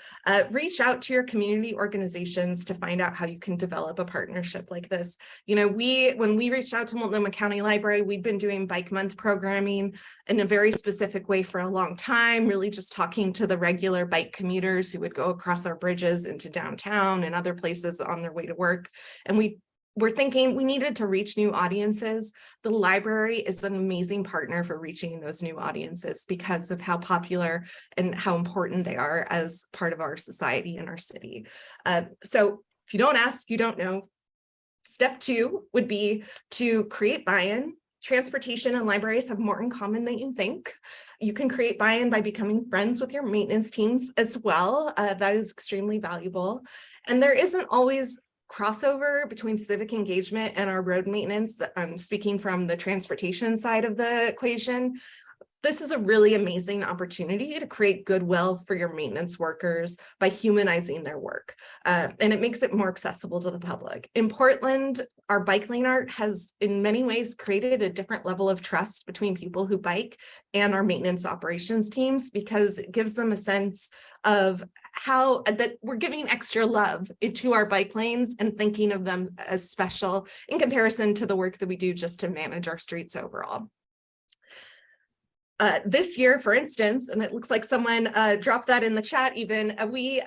Speaker 6: Reach out to your community organizations to find out how you can develop a partnership like this. You know, when we reached out to Multnomah County Library, we'd been doing Bike Month programming in a very specific way for a long time, really just talking to the regular bike commuters who would go across our bridges into downtown and other places on their way to work. And we're thinking we needed to reach new audiences. The library is an amazing partner for reaching those new audiences because of how popular and how important they are as part of our society and our city. So if you don't ask, you don't know. Step 2 would be to create buy-in, Transportation and libraries have more in common than you think. You can create buy-in by becoming friends with your maintenance teams as well. That is extremely valuable. And there isn't always crossover between civic engagement and our road maintenance. I'm speaking from the transportation side of the equation. This is a really amazing opportunity to create goodwill for your maintenance workers by humanizing their work. And it makes it more accessible to the public. In Portland, our bike lane art has in many ways created a different level of trust between people who bike and our maintenance operations teams, because it gives them a sense of how that we're giving extra love to our bike lanes and thinking of them as special in comparison to the work that we do just to manage our streets overall. This year, for instance, and it looks like someone dropped that in the chat even, we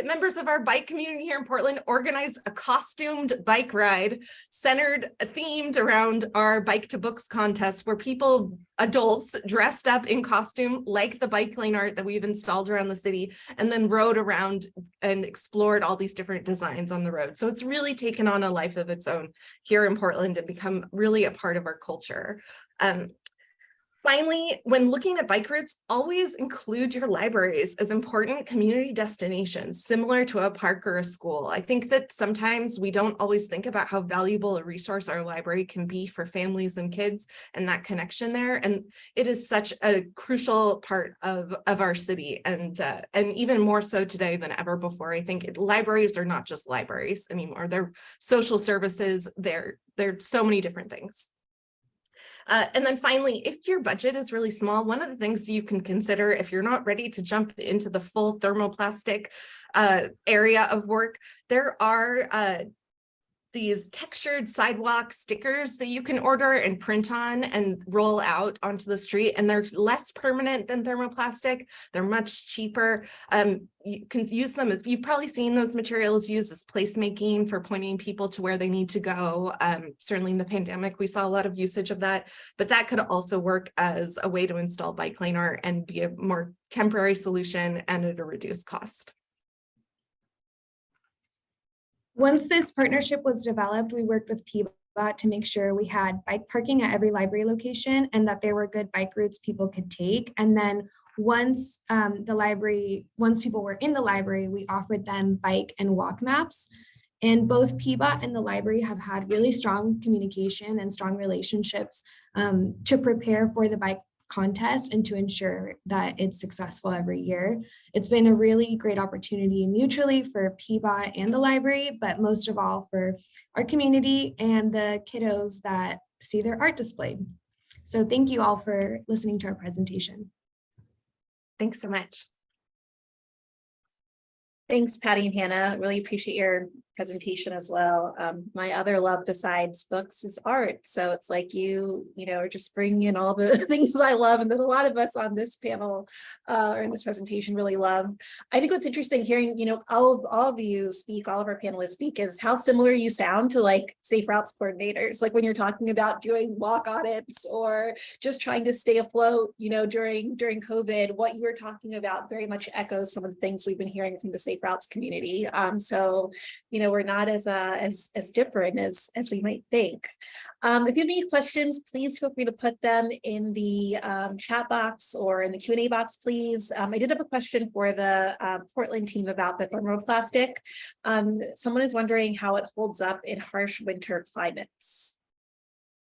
Speaker 6: members of our bike community here in Portland organized a costumed bike ride themed around our Bike to Books contest, where people, adults, dressed up in costume like the bike lane art that we've installed around the city, and then rode around and explored all these different designs on the road. So it's really taken on a life of its own here in Portland and become really a part of our culture. Finally, when looking at bike routes, always include your libraries as important community destinations, similar to a park or a school. I think that sometimes we don't always think about how valuable a resource our library can be for families and kids and that connection there. And it is such a crucial part of our city, and even more so today than ever before. I think libraries are not just libraries anymore. They're social services. They're so many different things. And then finally, if your budget is really small, one of the things you can consider if you're not ready to jump into the full thermoplastic area of work, there are these textured sidewalk stickers that you can order and print on and roll out onto the street, and they're less permanent than thermoplastic. They're much cheaper. You can use them as, you've probably seen those materials used as placemaking for pointing people to where they need to go. Certainly in the pandemic, we saw a lot of usage of that, but that could also work as a way to install bike lane art and be a more temporary solution and at a reduced cost.
Speaker 5: Once this partnership was developed, we worked with PBOT to make sure we had bike parking at every library location and that there were good bike routes people could take. And then once people were in the library, we offered them bike and walk maps. And both PBOT and the library have had really strong communication and strong relationships to prepare for the bike contest and to ensure that it's successful every year. It's been a really great opportunity mutually for PBOT and the library, but most of all for our community and the kiddos that see their art displayed. So thank you all for listening to our presentation.
Speaker 6: Thanks so much.
Speaker 1: Thanks, Patty and Hannah. Really appreciate your presentation as well. My other love besides books is art. So it's like you are just bringing in all the things that I love and that a lot of us on this panel or in this presentation really love. I think what's interesting hearing, all of you speak, all of our panelists speak, is how similar you sound to like safe routes coordinators. Like when you're talking about doing walk audits or just trying to stay afloat, during COVID, what you were talking about very much echoes some of the things we've been hearing from the safe routes community. So, we're not as different as we might think. If you have any questions, please feel free to put them in the chat box or in the Q&A box, please. I did have a question for the Portland team about the thermoplastic. Someone is wondering how it holds up in harsh winter climates.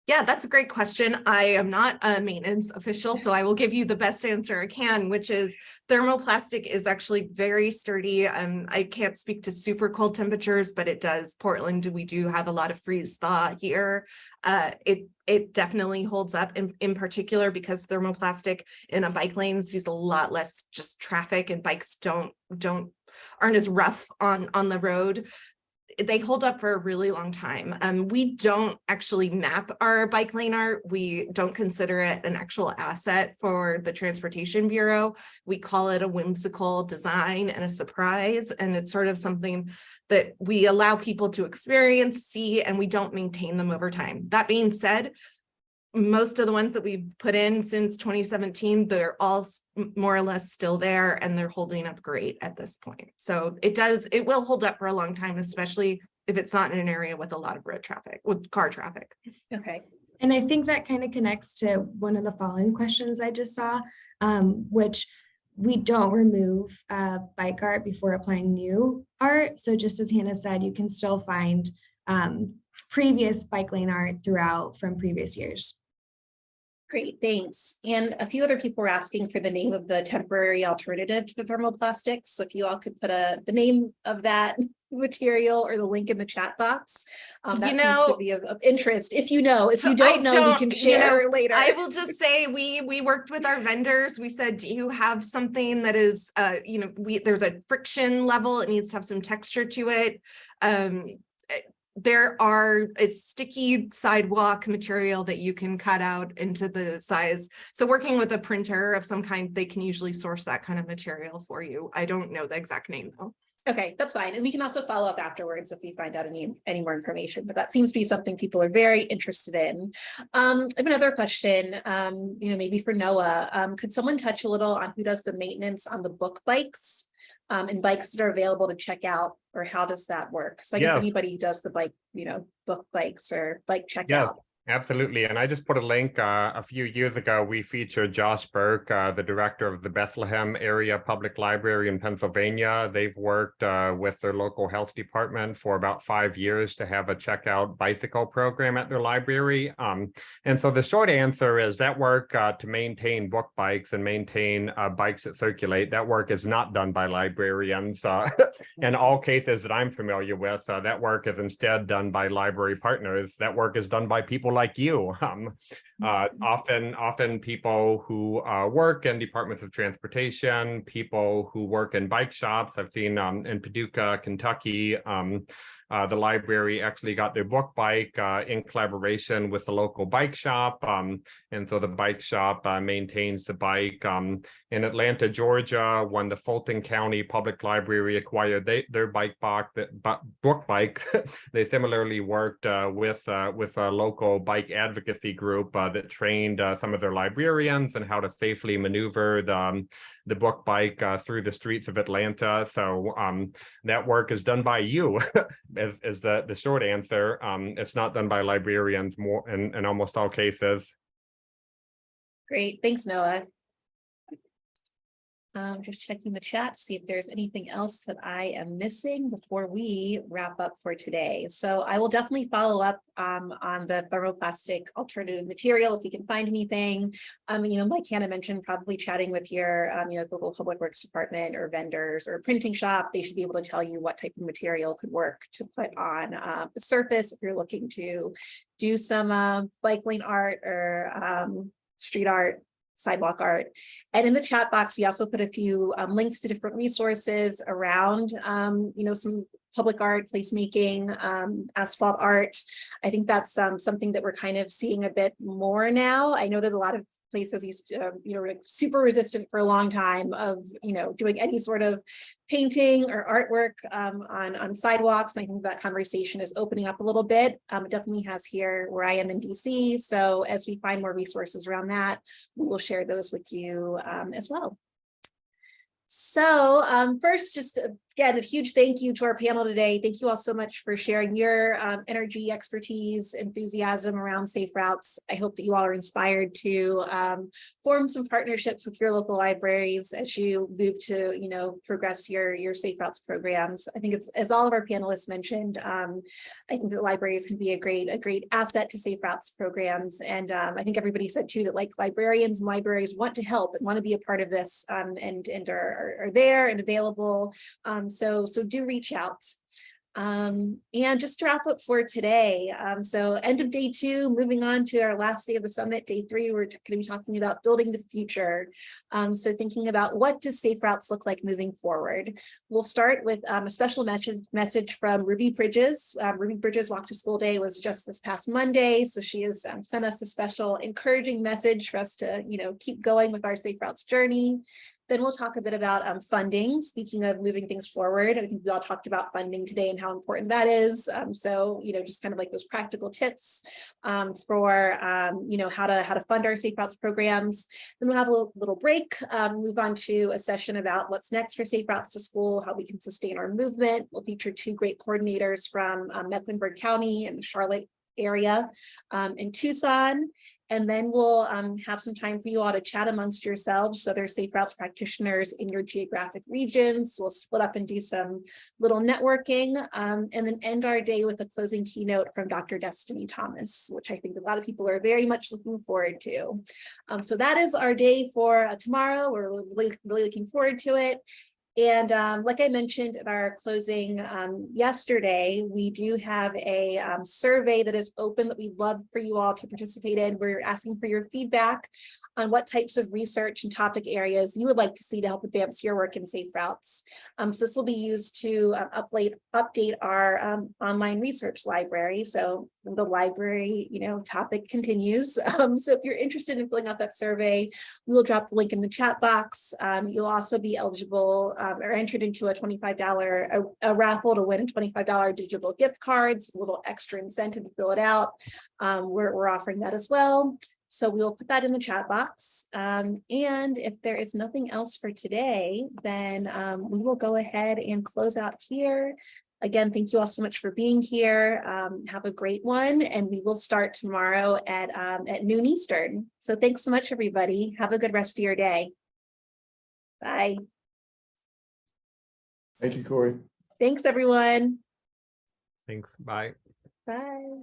Speaker 6: Yeah, that's a great question. I am not a maintenance official, so I will give you the best answer I can, which is thermoplastic is actually very sturdy. I can't speak to super cold temperatures, but it does. Portland, we do have a lot of freeze thaw here. It definitely holds up in particular because thermoplastic in a bike lane sees a lot less just traffic, and bikes aren't as rough on the road. They hold up for a really long time. We don't actually map our bike lane art. We don't consider it an actual asset for the Transportation Bureau. We call it a whimsical design and a surprise. And it's sort of something that we allow people to experience, see, and we don't maintain them over time. That being said, most of the ones that we've put in since 2017, they're all more or less still there and they're holding up great at this point. So it will hold up for a long time, especially if it's not in an area with a lot of road traffic, with car traffic.
Speaker 1: Okay.
Speaker 5: And I think that kind of connects to one of the following questions I just saw, which we don't remove bike art before applying new art. So just as Hannah said, you can still find previous bike lane art throughout from previous years.
Speaker 1: Great, thanks. And a few other people were asking for the name of the temporary alternative to the thermoplastics. So if you all could put the name of that material or the link in the chat box, that seems to be of interest. If you know, if you don't know, we can share later.
Speaker 6: I will just say we worked with our vendors. We said, do you have something that is, there's a friction level. It needs to have some texture to it. It's sticky sidewalk material that you can cut out into the size. So working with a printer of some kind, they can usually source that kind of material for you. I don't know the exact name though.
Speaker 1: Okay, that's fine. And we can also follow up afterwards if we find out any more information, but that seems to be something people are very interested in. I have another question, maybe for Noah. Could someone touch a little on who does the maintenance on the book bikes and bikes that are available to check out, or how does that work? So I guess anybody who does the bike, book bikes or bike checkout.
Speaker 2: Absolutely. And I just put a link. A few years ago, we featured Josh Burke, the director of the Bethlehem Area Public Library in Pennsylvania. They've worked with their local health department for about 5 years to have a checkout bicycle program at their library. And so the short answer is that work to maintain book bikes and maintain bikes that circulate, that work is not done by librarians. In all cases that I'm familiar with, that work is instead done by library partners. That work is done by people like you. Often people who work in departments of transportation, people who work in bike shops. I've seen in Paducah, Kentucky, the library actually got their book bike in collaboration with the local bike shop. And so the bike shop maintains the bike. In Atlanta, Georgia, when the Fulton County Public Library acquired their book bike, they similarly worked with a local bike advocacy group that trained some of their librarians and how to safely maneuver the book bike through the streets of Atlanta. So that work is done by you, is the short answer. It's not done by librarians more in almost all cases.
Speaker 1: Great, thanks, Noah. Just checking the chat to see if there's anything else that I am missing before we wrap up for today. So I will definitely follow up on the thermoplastic alternative material if you can find anything. Like Hannah mentioned, probably chatting with your local public works department or vendors or printing shop. They should be able to tell you what type of material could work to put on the surface if you're looking to do some bike lane art or street art, sidewalk art. And in the chat box, we also put a few links to different resources around, some public art, placemaking, asphalt art. I think that's something that we're kind of seeing a bit more now. I know that a lot of places used to, like super resistant for a long time of, doing any sort of painting or artwork on sidewalks. And I think that conversation is opening up a little bit. It definitely has here where I am in DC. So as we find more resources around that, we will share those with you as well. So first, just again, a huge thank you to our panel today. Thank you all so much for sharing your energy, expertise, enthusiasm around safe routes. I hope that you all are inspired to form some partnerships with your local libraries as you move to, progress your safe routes programs. I think it's, as all of our panelists mentioned, I think that libraries can be a great asset to safe routes programs. And I think everybody said too that like librarians and libraries want to help and want to be a part of this and are there and available. So do reach out. And just to wrap up for today, so end of day 2, moving on to our last day of the summit, day 3, we're going to be talking about building the future. So thinking about what does safe routes look like moving forward. We'll start with a special message from Ruby Bridges. Ruby Bridges Walk to School Day was just this past Monday, so she has sent us a special encouraging message for us to keep going with our safe routes journey. Then we'll talk a bit about funding. Speaking of moving things forward, I think we all talked about funding today and how important that is. So, just kind of like those practical tips for, how to fund our safe routes programs. Then we'll have a little break, move on to a session about what's next for safe routes to school, how we can sustain our movement. We'll feature 2 great coordinators from Mecklenburg County and the Charlotte area in Tucson. And then we'll have some time for you all to chat amongst yourselves. So there's Safe Routes practitioners in your geographic regions. We'll split up and do some little networking and then end our day with a closing keynote from Dr. Destiny Thomas, which I think a lot of people are very much looking forward to. So that is our day for tomorrow. We're really looking forward to it. And like I mentioned in our closing yesterday, we do have a survey that is open that we'd love for you all to participate in. We're asking for your feedback on what types of research and topic areas you would like to see to help advance your work in Safe Routes. So this will be used to update our online research library. So the library, topic continues. So if you're interested in filling out that survey, we will drop the link in the chat box. You'll also be eligible or entered into a $25 a raffle to win a $25 digital gift cards, a little extra incentive to fill it out. We're offering that as well. So we'll put that in the chat box. And if there is nothing else for today, then we will go ahead and close out here. Again, thank you all so much for being here. Have a great one. And we will start tomorrow at noon Eastern. So thanks so much, everybody. Have a good rest of your day. Bye.
Speaker 4: Thank you, Corey.
Speaker 1: Thanks, everyone.
Speaker 2: Thanks. Bye.
Speaker 1: Bye.